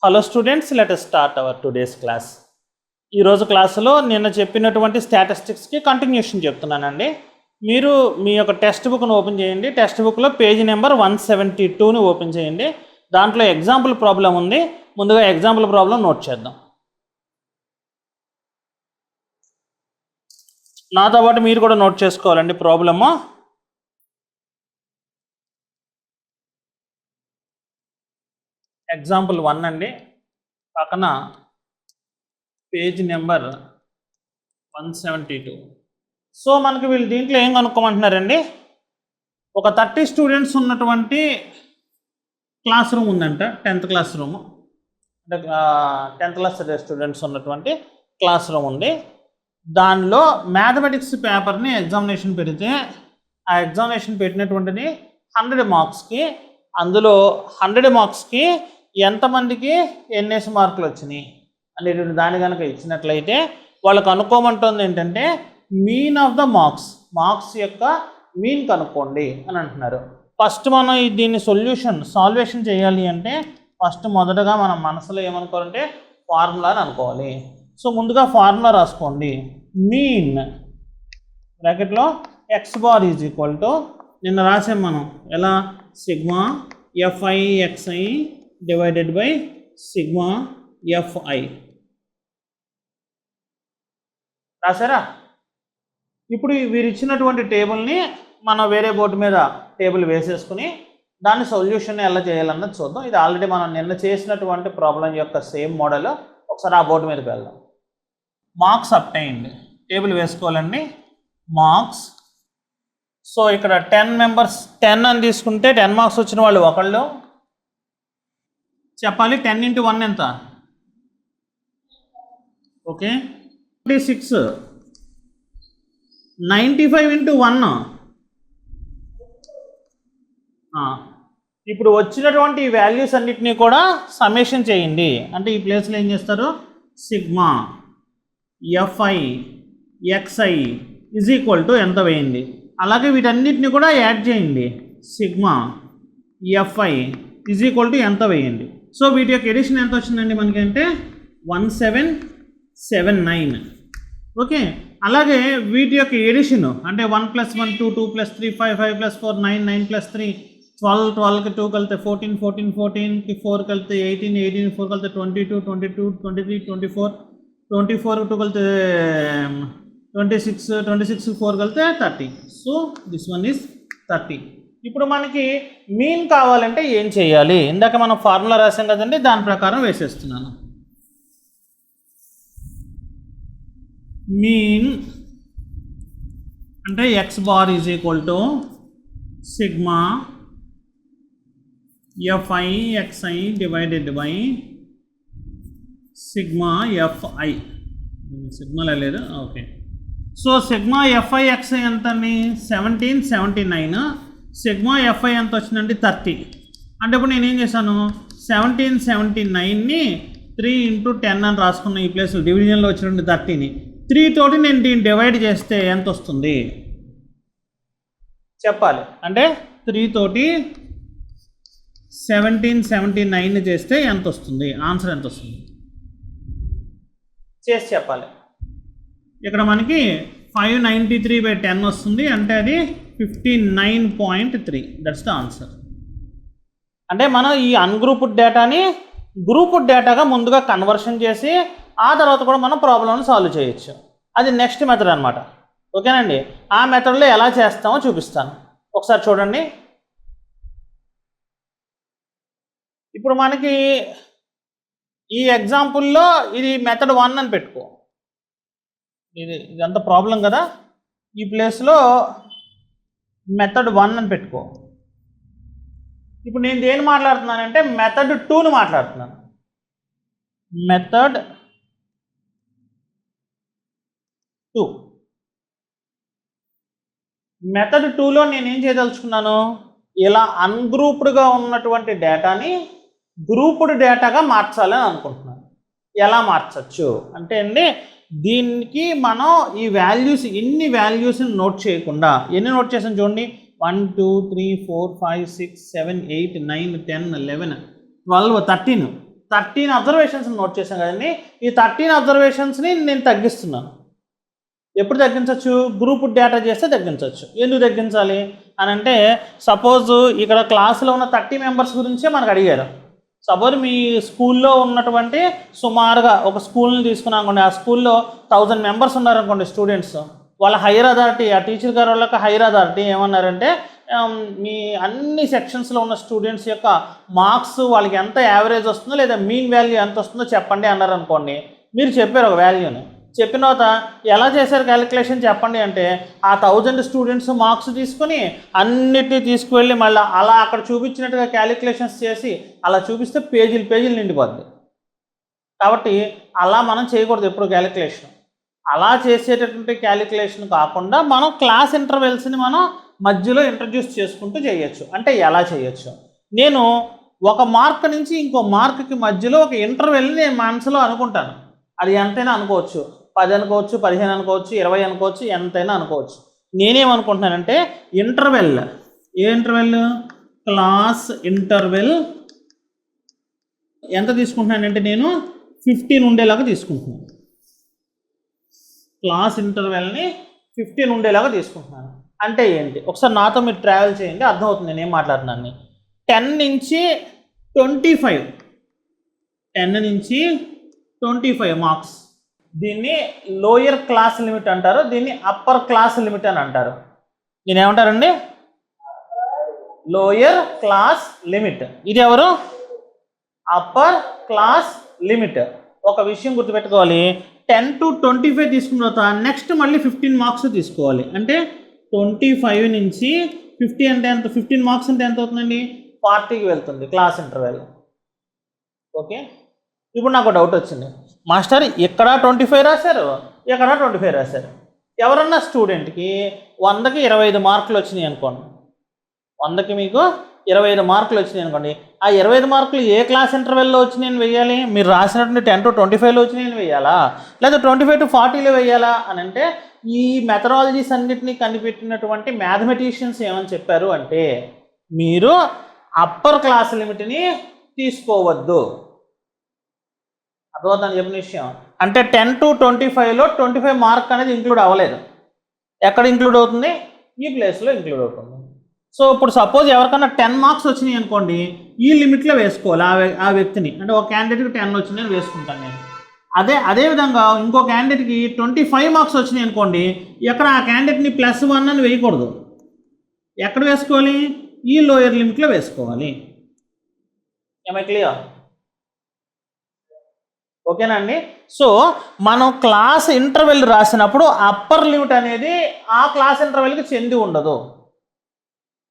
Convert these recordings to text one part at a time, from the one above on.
Hello students, let us start our today's class. ఈరోజు క్లాసులో నిన్న చెప్పినటువంటి స్టాటిస్టిక్స్కి కంటిన్యూషన్ చెప్తున్నానండి. మీరు మీ యొక్క టెక్స్ట్ బుక్ను ఓపెన్ చేయండి. టెక్స్ట్ బుక్లో పేజీ నెంబర్ 172ని ఓపెన్ చేయండి. దాంట్లో ఎగ్జాంపుల్ ప్రాబ్లం ఉంది. ముందుగా ఎగ్జాంపుల్ ప్రాబ్లం నోట్ చేద్దాం. నాతో పాటు మీరు కూడా నోట్ చేసుకోవాలండి ప్రాబ్లము. ఎగ్జాంపుల్ 1 అండి, పక్కన పేజ్ నెంబర్ 172. సో మనకు వీళ్ళు దీంట్లో ఏం కనుక్కోమంటున్నారండి, ఒక 30 స్టూడెంట్స్ ఉన్నటువంటి క్లాస్ రూమ్ ఉందంట. 10th క్లాస్ రూము, అంటే 10th క్లాస్ స్టూడెంట్స్ ఉన్నటువంటి క్లాస్ రూమ్ ఉంది. దానిలో మ్యాథమెటిక్స్ పేపర్ని ఎగ్జామినేషన్ పెడితే ఆ ఎగ్జామినేషన్ పెట్టినటువంటిది 100 మార్క్స్కి, అందులో 100 మార్క్స్కి ఎంతమందికి ఎన్ఎస్ మార్కులు వచ్చినాయి అనేటువంటి దాని కనుక ఇచ్చినట్లయితే వాళ్ళకు కనుక్కోమంటుంది ఏంటంటే మీన్ ఆఫ్ ద మార్క్స్ యొక్క మీన్ కనుక్కోండి అని అంటున్నారు. ఫస్ట్ మనం దీన్ని సాల్వేషన్ చేయాలి అంటే ఫస్ట్ మొదటగా మనం మనసులో ఏమనుకోవాలంటే ఫార్ములా అని అనుకోవాలి. సో ముందుగా ఫార్ములా రాసుకోండి. మీన్ బ్రాకెట్లో x bar is equal to, నిన్న రాసాం మనం ఎలా, sigma f i xi divided by sigma f i రాసారా. ఇప్పుడు వీరు ఇచ్చినటువంటి టేబుల్ని మనం వేరే బోర్డు మీద టేబుల్ వేసేసుకుని దాని సొల్యూషన్ ఎలా చేయాలన్నది చూద్దాం. ఇది ఆల్రెడీ మనం నిన్న చేసినటువంటి ప్రాబ్లం యొక్క సేమ్ మోడల్. ఒకసారి ఆ బోర్డు మీదకి వెళ్దాం. మార్క్స్ అబ్టైన్డ్ టేబుల్ వేసుకోవాలండి. మార్క్స్, సో ఇక్కడ 10 మెంబర్స్ 10 అని తీసుకుంటే 10 మార్క్స్ వచ్చిన వాళ్ళు ఒకళ్ళు చెప్పాలి. 10 × 1 ఎంత, ఓకే 26. 95 × 1. ఇప్పుడు వచ్చినటువంటి ఈ వాల్యూస్ అన్నిటినీ కూడా సమ్మేషన్ చేయండి. అంటే ఈ ప్లేస్లో ఏం చేస్తారు, sigma f i X I is equal to ఎంత వేయండి. అలాగే వీటన్నిటిని కూడా యాడ్ చేయండి. Sigma F I is equal to ఎంత వేయండి. సో వీటి యొక్క ఎడిషన్ ఎంత వచ్చిందండి మనకి అంటే 1779. ఓకే, అలాగే వీటి యొక్క ఎడిషన్ అంటే 1 + 1 2 2 + 3 5 5 + 4 9 9 + 3 12 12కి 2 కలితే 14 14 14కి 4 కలితే 18 18 4 కలితే 22 22 23 24 24 2 కలితే 26 26 4 కలితే 30. So this one is 30. ఇప్పుడు మనకి మీన్ కావాలంటే ఏం చేయాలి, ఇందాక మనం ఫార్ములా రాసాం కదండి, దాని ప్రకారం వేసేస్తున్నాను. మీన్ అంటే x bar is equal to sigma f i xi divided by sigma f i. సిగ్మాలో లేదు, okay. So sigma f i x i ఎంత అండి 1779. సిగ్మా ఎఫ్ఐ ఎంత వచ్చిందండి 30. అంటే ఇప్పుడు నేనేం చేశాను, 1779ని 3 × 10 అని రాసుకున్న ఈ ప్లేస్లో డివిజన్లో వచ్చినటువంటి 30ని 3 తోటి నేను దీన్ని డివైడ్ చేస్తే ఎంత వస్తుంది చెప్పాలి. అంటే 3 తోటి 1779 చేస్తే ఎంత వస్తుంది, ఆన్సర్ ఎంత వస్తుంది చేసి చెప్పాలి. ఇక్కడ మనకి 593/10 వస్తుంది, అంటే అది 59.3. That's the answer. అంటే మనం ఈ అన్గ్రూప్డ్ డేటాని గ్రూప్డ్ డేటాగా ముందుగా కన్వర్షన్ చేసి ఆ తర్వాత కూడా మనం ప్రాబ్లమ్ని సాల్వ్ చేయొచ్చు. అది నెక్స్ట్ మెథడ్ అనమాట. ఓకేనండి, ఆ మెథడ్లో ఎలా చేస్తామో చూపిస్తాను. ఒకసారి చూడండి. ఇప్పుడు మనకి ఈ ఎగ్జాంపుల్లో ఇది మెథడ్ 1 అని పెట్టుకో. ఇదంతా ప్రాబ్లం కదా, ఈ ప్లేస్లో మెథడ్ 1 అని పెట్టుకో. ఇప్పుడు నేను దేని మాట్లాడుతున్నానంటే మెథడ్ 2ని మాట్లాడుతున్నాను. మెథడ్ 2. మెథడ్ 2లో నేనేం చేయదలుచుకున్నాను, ఇలా అన్గ్రూప్డ్గా ఉన్నటువంటి డేటాని గ్రూప్డ్ డేటాగా మార్చాలని అనుకుంటున్నాను. ఎలా మార్చచ్చు అంటే అండి, దీనికి మనం ఈ వాల్యూస్ ఎన్ని వాల్యూస్ని నోట్ చేయకుండా, ఎన్ని నోట్ చేసాను చూడండి, 1 2 3 4 5 6 7 8 9 10 11 12 13 13 అబ్జర్వేషన్స్ నోట్ చేశాను కదండి. ఈ 13 అబ్జర్వేషన్స్ని నేను తగ్గిస్తున్నాను. ఎప్పుడు తగ్గించవచ్చు? గ్రూప్ డేటా చేస్తే తగ్గించవచ్చు. ఎందుకు తగ్గించాలి అని అంటే, సపోజ్ ఇక్కడ క్లాసులో ఉన్న 30 మెంబర్స్ గురించే మనకు అడిగారు. సపోజ్ మీ స్కూల్లో ఉన్నటువంటి సుమారుగా ఒక స్కూల్ని తీసుకున్నాం అనుకోండి, ఆ స్కూల్లో 1000 మెంబర్స్ ఉన్నారనుకోండి స్టూడెంట్స్. వాళ్ళ హైయర్ అథారిటీ, ఆ టీచర్ గారు వాళ్ళకి హైయర్ అథారిటీ ఏమన్నారంటే, మీ అన్ని సెక్షన్స్లో ఉన్న స్టూడెంట్స్ యొక్క మార్క్స్ వాళ్ళకి ఎంత యావరేజ్ వస్తుందో లేదా మీన్ వాల్యూ ఎంత వస్తుందో చెప్పండి అన్నారు అనుకోండి. మీరు చెప్పారు ఒక వాల్యూని, చెప్పిన తర్వాత ఎలా చేశారు క్యాలిక్యులేషన్ చెప్పండి అంటే, ఆ 1000 స్టూడెంట్స్ మార్క్స్ తీసుకొని అన్నిటినీ తీసుకువెళ్ళి మళ్ళీ అలా అక్కడ చూపించినట్టుగా క్యాలిక్యులేషన్స్ చేసి అలా చూపిస్తే పేజీలు నిండిపోద్ది. కాబట్టి అలా మనం చేయకూడదు ఎప్పుడు క్యాలిక్యులేషన్. అలా చేసేటటువంటి క్యాలిక్యులేషన్ కాకుండా మనం క్లాస్ ఇంటర్వెల్స్ని మనం మధ్యలో ఇంట్రడ్యూస్ చేసుకుంటూ చేయొచ్చు. అంటే ఎలా చేయొచ్చు? నేను ఒక మార్క్ నుంచి ఇంకో మార్క్కి మధ్యలో ఒక ఇంటర్వెల్ని నేను మనసులో అనుకుంటాను. అది ఎంతైనా అనుకోవచ్చు, 10 అనుకోవచ్చు, 15 అనుకోవచ్చు, 20 అనుకోవచ్చు, ఎంతైనా అనుకోవచ్చు. నేనేమనుకుంటున్నానంటే ఇంటర్వెల్, ఏ ఇంటర్వెల్? క్లాస్ ఇంటర్వెల్ ఎంత తీసుకుంటున్నానంటే నేను 15 ఉండేలాగా తీసుకుంటున్నాను. క్లాస్ ఇంటర్వెల్ని 15 ఉండేలాగా తీసుకుంటున్నాను. అంటే ఏంటి? ఒకసారి నాతో మీరు ట్రావెల్ చేయండి, అర్థమవుతుంది నేను ఏం మాట్లాడుతున్నాను. 10 నుంచి 25, 10 నుంచి 25 మార్క్స్. దీన్ని లోయర్ క్లాస్ లిమిట్ అంటారు, దీన్ని అప్పర్ క్లాస్ లిమిట్ అని అంటారు. దీన్ని ఏమంటారండి? Lower class limit. ఇది ఎవరు? Upper class limit. ఒక విషయం గుర్తుపెట్టుకోవాలి, 10 to 25 తీసుకున్న తర్వాత నెక్స్ట్ మళ్ళీ 15 మార్క్స్ తీసుకోవాలి. అంటే 25 నుంచి 50 అంటే ఎంత? 15 మార్క్స్ అంటే ఎంత అవుతుందండి? 40కి వెళ్తుంది క్లాస్ ఇంటర్వెల్. ఓకే, ఇప్పుడు నాకు డౌట్ వచ్చింది, మాస్టర్ ఇక్కడ 25 రాశారు, ఇక్కడ 25 రాశారు. ఎవరన్నా స్టూడెంట్కి 100కి 25 మార్కులు వచ్చినాయి అనుకోండి, 100కి మీకు 25 మార్కులు వచ్చినాయి అనుకోండి. ఆ 25 మార్కులు ఏ క్లాస్ ఇంటర్వెల్లో వచ్చినాయని వేయాలి? మీరు రాసినటువంటి 10 to 25లో వచ్చినాయని వేయాలా, లేదా 25 to 40లో వేయాలా అని అంటే, ఈ మెథడాలజీస్ అన్నింటినీ కనిపెట్టినటువంటి మ్యాథమెటిషియన్స్ ఏమని చెప్పారు అంటే, మీరు అప్పర్ క్లాస్ లిమిట్ని తీసుకోవద్దు. అర్థమవుతుందని చెప్పిన విషయం. అంటే 10 to 25లో 25 మార్క్ అనేది ఇంక్లూడ్ అవ్వలేదు. ఎక్కడ ఇంక్లూడ్ అవుతుంది? ఈ ప్లేస్లో ఇంక్లూడ్ అవుతుంది. సో ఇప్పుడు సపోజ్ ఎవరికన్నా 10 మార్క్స్ వచ్చినాయి అనుకోండి, ఈ లిమిట్లో వేసుకోవాలి ఆ వ్యక్తిని. అంటే ఒక క్యాండిడేట్కి 10 వచ్చినాయని వేసుకుంటాను నేను. అదేవిధంగా ఇంకో క్యాండిడేట్కి 25 మార్క్స్ వచ్చినాయి అనుకోండి, ఎక్కడ ఆ క్యాండిడేట్ని +1 అని వేయకూడదు. ఎక్కడ వేసుకోవాలి? ఈ లోయర్ లిమిట్లో వేసుకోవాలి. ఏమై క్లియర్? ఓకేనా అండి? సో మనం క్లాస్ ఇంటర్వెల్ రాసినప్పుడు అప్పర్ లిమిట్ అనేది ఆ క్లాస్ ఇంటర్వెల్కి చెంది ఉండదు,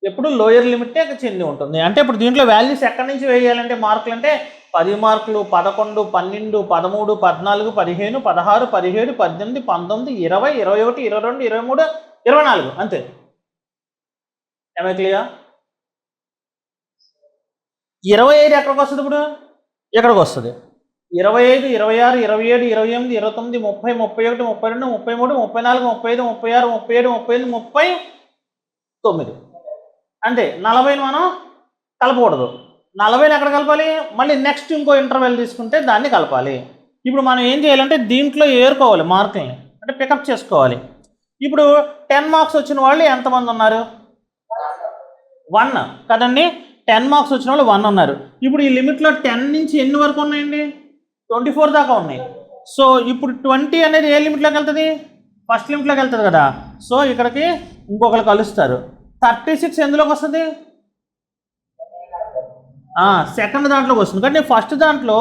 ఎప్పుడు లోయర్ లిమిటే చెంది ఉంటుంది. అంటే ఇప్పుడు దీంట్లో వాల్యూస్ ఎక్కడి నుంచి వేయాలంటే మార్కులు అంటే 10 మార్కులు, 11, 12, 13, 14, 15, 16, 17, 18, 19, 20, 21, 22, 23, 24 అంతే. ఏమై క్లియర్? 25 ఎక్కడికి వస్తుంది? ఇప్పుడు ఎక్కడికి వస్తుంది? 25, 26, 27, 28, 29, 30, 31, 32, 33, 34, 35, 36, 37, 38, 39. అంటే 40ని మనం కలపకూడదు. 40ని ఎక్కడ కలపాలి? మళ్ళీ నెక్స్ట్ ఇంకో ఇంటర్వెల్ తీసుకుంటే దాన్ని కలపాలి. ఇప్పుడు మనం ఏం చేయాలంటే దీంట్లో ఏరుకోవాలి మార్కుల్ని, అంటే పికప్ చేసుకోవాలి. ఇప్పుడు 10 మార్క్స్ వచ్చిన వాళ్ళు ఎంతమంది ఉన్నారు? 1 కదండి. 10 మార్క్స్ వచ్చిన వాళ్ళు 1 ఉన్నారు. ఇప్పుడు ఈ లిమిట్లో 10 నుంచి ఎన్ని వరకు ఉన్నాయండి? 24 దాకా ఉన్నాయి. సో ఇప్పుడు 20 అనేది ఏ లిమిట్లోకి వెళ్తుంది? ఫస్ట్ లిమిట్లోకి వెళ్తుంది కదా. సో ఇక్కడికి ఇంకొకరు కలుస్తారు. 36 ఎందులోకి వస్తుంది? సెకండ్ దాంట్లోకి వస్తుంది. కానీ నేను ఫస్ట్ దాంట్లో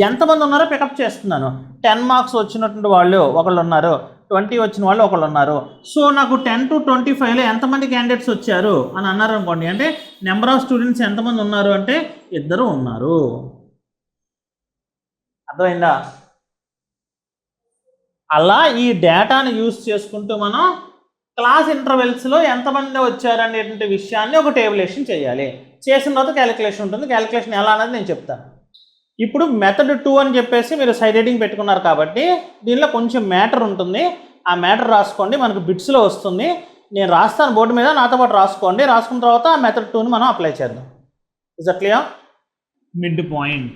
ఎంతమంది ఉన్నారో పికప్ చేస్తున్నాను. 10 మార్క్స్ వచ్చినటువంటి వాళ్ళు ఒకళ్ళు ఉన్నారు, 20 వచ్చిన వాళ్ళు ఒకళ్ళు ఉన్నారు. సో నాకు 10 to 25లో ఎంతమంది క్యాండిడేట్స్ వచ్చారు అని అన్నారు అనుకోండి, అంటే నెంబర్ ఆఫ్ స్టూడెంట్స్ ఎంతమంది ఉన్నారు అంటే 2 ఉన్నారు. అర్థమైందా? అలా ఈ డేటాను యూజ్ చేసుకుంటూ మనం క్లాస్ ఇంటర్వెల్స్లో ఎంతమంది వచ్చారనేటువంటి విషయాన్ని ఒక టేబులేషన్ చేయాలి. చేసిన తర్వాత క్యాలిక్యులేషన్ ఉంటుంది. క్యాలిక్యులేషన్ ఎలా అనేది నేను చెప్తాను. ఇప్పుడు మెథడ్ 2 అని చెప్పేసి మీరు సైడ్ హెడ్డింగ్ పెట్టుకున్నారు కాబట్టి దీనిలో కొంచెం మ్యాటర్ ఉంటుంది. ఆ మ్యాటర్ రాసుకోండి, మనకు బిట్స్లో వస్తుంది. నేను రాస్తాను బోర్డు మీద, నాతో పాటు రాసుకోండి. రాసుకున్న తర్వాత ఆ మెథడ్ 2ని మనం అప్లై చేద్దాం. Is that clear? Mid point.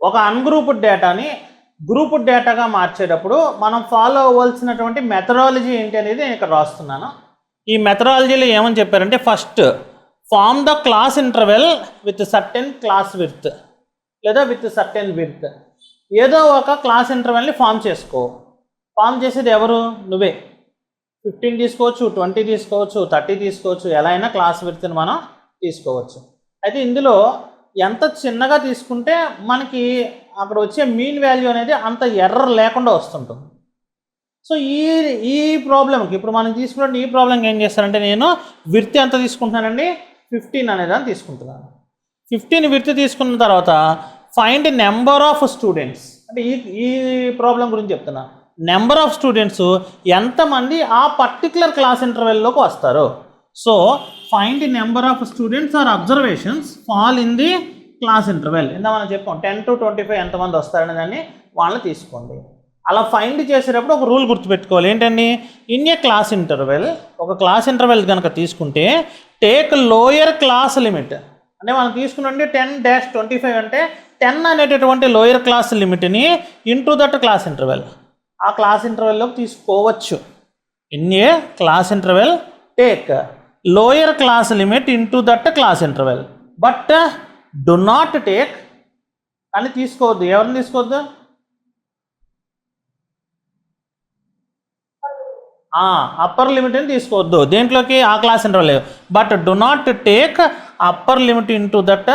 ఒక అన్గ్రూప్డ్ డేటాని గ్రూప్డ్ డేటాగా మార్చేటప్పుడు మనం ఫాలో అవ్వాల్సినటువంటి మెథడాలజీ ఏంటి అనేది నేను ఇక్కడ రాస్తున్నాను. ఈ మెథడాలజీలో ఏమని చెప్పారంటే, first form the class interval with certain class width లేదా విత్ సర్టెన్ విడ్త్. ఏదో ఒక క్లాస్ ఇంటర్వెల్ని ఫామ్ చేసుకో. ఫామ్ చేసేది ఎవరు? నువ్వే. 15 తీసుకోవచ్చు, 20 తీసుకోవచ్చు, 30 తీసుకోవచ్చు, ఎలా అయినా క్లాస్ విడ్త్ని మనం తీసుకోవచ్చు. అయితే ఇందులో ఎంత చిన్నగా తీసుకుంటే మనకి అక్కడ వచ్చే మీన్ వాల్యూ అనేది అంత ఎర్రర్ లేకుండా వస్తుంటుంది. సో ఈ ప్రాబ్లంకి ఇప్పుడు మనం తీసుకున్న ఈ ప్రాబ్లంకి ఏం చేస్తానంటే, నేను విడ్త్ ఎంత తీసుకుంటున్నానండి? 15 అనేదాన్ని తీసుకుంటున్నాను. 15 విడ్త్ తీసుకున్న తర్వాత ఫైండ్ నెంబర్ ఆఫ్ స్టూడెంట్స్, అంటే ఈ ప్రాబ్లం గురించి చెప్తున్నా. నెంబర్ ఆఫ్ స్టూడెంట్స్ ఎంతమంది ఆ పర్టికులర్ క్లాస్ ఇంటర్వెల్లోకి వస్తారు. So find the number of students or observations fall in the class interval. ఇందా మనం చెప్పాం 10 to 25 ఎంతమంది వస్తారనే దాన్ని వాళ్ళని తీసుకోండి. అలా ఫైండ్ చేసేటప్పుడు ఒక రూల్ గుర్తుపెట్టుకోవాలి. ఏంటండి? ఇన్ ఏ క్లాస్ ఇంటర్వెల్, ఒక క్లాస్ ఇంటర్వెల్ కనుక తీసుకుంటే టేక్ లోయర్ క్లాస్ లిమిట్, అంటే మనం తీసుకున్నది 10-25 అంటే 10 అనేటటువంటి లోయర్ క్లాస్ లిమిట్ని ఇంటూ దట్ క్లాస్ ఇంటర్వెల్, ఆ క్లాస్ ఇంటర్వెల్లోకి తీసుకోవచ్చు. In a class interval take lower class limit into that class interval, but do not take అని తీసుకోవద్దు. ఎవరిని తీసుకోవద్దు? అప్పర్ లిమిట్ని తీసుకోవద్దు దేంట్లోకి, ఆ class interval. But do not take upper limit into that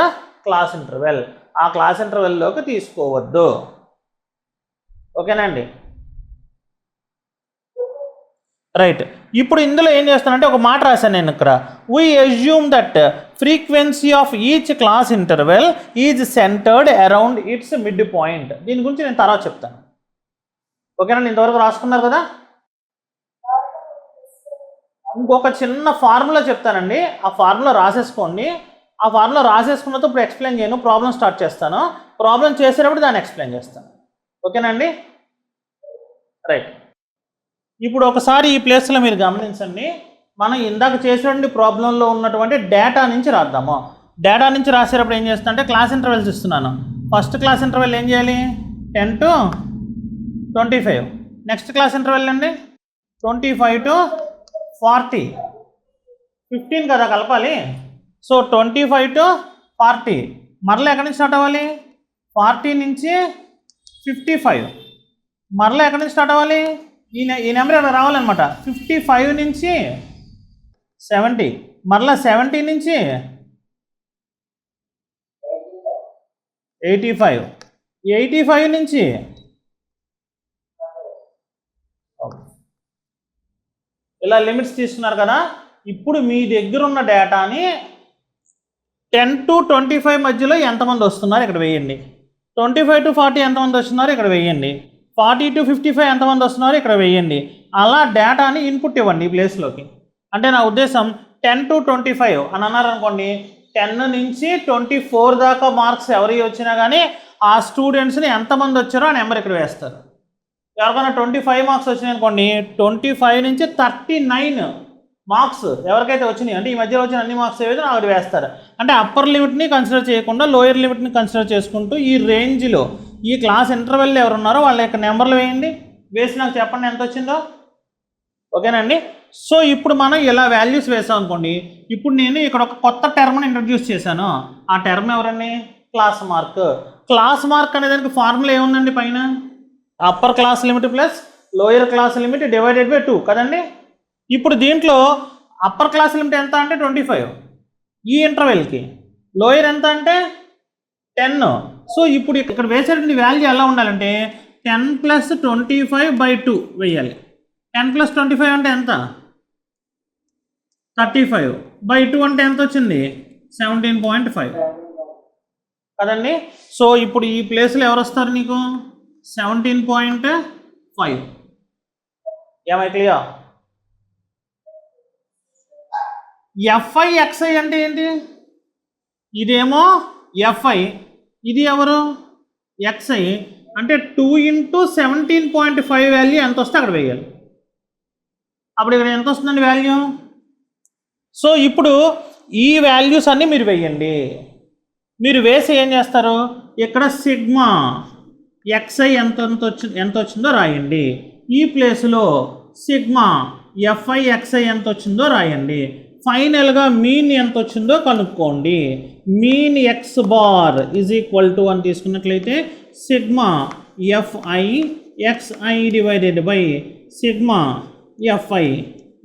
class interval, ఆ క్లాస్ ఇంటర్వెల్లోకి తీసుకోవద్దు. ఓకేనండి? రైట్. ఇప్పుడు ఇందులో ఏం చేస్తానంటే ఒక మాట రాశాను నేను ఇక్కడ. We assume that frequency of each class interval is centred around it's mid point. దీని గురించి నేను తర్వాత చెప్తాను. ఓకేనండి? ఇంతవరకు రాసుకున్నారు కదా? ఇంకొక చిన్న ఫార్ములా చెప్తానండి, ఆ ఫార్ములా రాసేసుకోండి. ఆ ఫార్ములా రాసేసుకున్నతో ఇప్పుడు ఎక్స్ప్లెయిన్ చేయను, ప్రాబ్లం స్టార్ట్ చేస్తాను. ప్రాబ్లం చేసేటప్పుడు దాన్ని ఎక్స్ప్లెయిన్ చేస్తాను. ఓకేనండి? రైట్. ఇప్పుడు ఒకసారి ఈ ప్లేస్లో మీరు గమనించండి. మనం ఇందాక చేసినటువంటి ప్రాబ్లంలో ఉన్నటువంటి డేటా నుంచి రాద్దాము. డేటా నుంచి రాసేటప్పుడు ఏం చేస్తా అంటే క్లాస్ ఇంటర్వెల్స్ ఇస్తున్నాను. ఫస్ట్ క్లాస్ ఇంటర్వెల్ ఏం చేయాలి? 10 to 25. నెక్స్ట్ క్లాస్ ఇంటర్వెల్ అండి 25 to 40. 15 కదా కలపాలి. So 25 to 40. మరలా ఎక్కడి నుంచి స్టార్ట్ అవ్వాలి? 40 నుంచి 55. మరలా ఎక్కడి నుంచి స్టార్ట్ అవ్వాలి? ఈ నెంబర్ ఇక్కడ రావాలన్నమాట. 55 నుంచి 70, మరలా 70 నుంచి 85, 85 నుంచి ఇలా లిమిట్స్ తీసుకున్నారు కదా. ఇప్పుడు మీ దగ్గర ఉన్న డేటాని 10 to 25 మధ్యలో ఎంతమంది వస్తున్నారు ఇక్కడ వేయండి. 25 to 40 ఎంతమంది వస్తున్నారు ఇక్కడ వేయండి. 40 to 55 ఎంతమంది వస్తున్నారు ఇక్కడ వేయండి. అలా డేటాని ఇన్పుట్ ఇవ్వండి ఈ ప్లేస్లోకి. అంటే నా ఉద్దేశం 10 to 25 అని అన్నారనుకోండి, 10 నుంచి 24 దాకా మార్క్స్ ఎవరికి వచ్చినా కానీ ఆ స్టూడెంట్స్ని ఎంతమంది వచ్చారో ఆ నెంబర్ ఇక్కడ వేస్తారు. ఎవరికైనా 25 మార్క్స్ వచ్చినాయి అనుకోండి, 25 నుంచి 39 మార్క్స్ ఎవరికైతే వచ్చినాయి, అంటే ఈ మధ్యలో వచ్చిన అన్ని మార్క్స్ ఏవైతే అక్కడ వేస్తారు. అంటే అప్పర్ లిమిట్ని కన్సిడర్ చేయకుండా లోయర్ లిమిట్ని కన్సిడర్ చేసుకుంటూ ఈ రేంజ్లో ఈ క్లాస్ ఇంటర్వెల్ ఎవరు ఉన్నారో వాళ్ళ యొక్క నెంబర్లు వేయండి. వేసి నాకు చెప్పండి ఎంత వచ్చిందో. ఓకేనండి? సో ఇప్పుడు మనం ఇలా వాల్యూస్ వేసాం అనుకోండి. ఇప్పుడు నేను ఇక్కడ ఒక కొత్త టర్మ్ని ఇంట్రడ్యూస్ చేశాను. ఆ టర్మ్ ఎవరండి? Class mark. క్లాస్ మార్క్ అనే దానికి ఫార్ములా ఏముందండి పైన? Upper class limit plus lower class limit divided by 2 కదండి. ఇప్పుడు దీంట్లో అప్పర్ క్లాస్ లిమిట్ ఎంత అంటే 25 ఈ ఇంటర్వెల్కి, లోయర్ ఎంత అంటే 10. సో ఇప్పుడు ఇక్కడ వేసేటువంటి వాల్యూ ఎలా ఉండాలంటే 10 + 25/2 వేయాలి. 10 + 25 అంటే ఎంత? 35/2 అంటే ఎంత వచ్చింది? 17.5 కదండి. సో ఇప్పుడు ఈ ప్లేస్లో ఎవరు వస్తారు నీకు? 17.5. ఏమై క్లియర్? ఎఫ్ఐ ఎక్స్ఐ అంటే ఏంటి? ఇదేమో ఎఫ్ఐ, ఇది ఎవరు? ఎక్స్ఐ. అంటే 2 × 17.5 వాల్యూ ఎంత వస్తే అక్కడ వేయాలి. అప్పుడు ఇక్కడ ఎంత వస్తుందండి వాల్యూ? సో ఇప్పుడు ఈ వాల్యూస్ అన్నీ మీరు వేయండి. మీరు వేసి ఏం చేస్తారు, ఇక్కడ సిగ్మా ఎక్స్ఐ ఎంత వచ్చిందో రాయండి. ఈ ప్లేస్లో సిగ్మా ఎఫ్ఐ ఎక్స్ఐ ఎంత వచ్చిందో రాయండి. ఫైనల్గా మీన్ ఎంత వచ్చిందో కనుక్కోండి. Mean X bar is equal to అని తీసుకున్నట్లయితే sigma f i xi divided by sigma F I.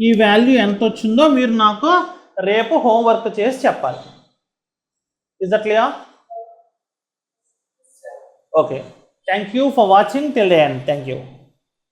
ఈ వాల్యూ ఎంత వచ్చిందో మీరు నాకు రేపు హోంవర్క్ చేసి చెప్పాలి. Is that clear? Okay, thank you for watching till the end. Thank you.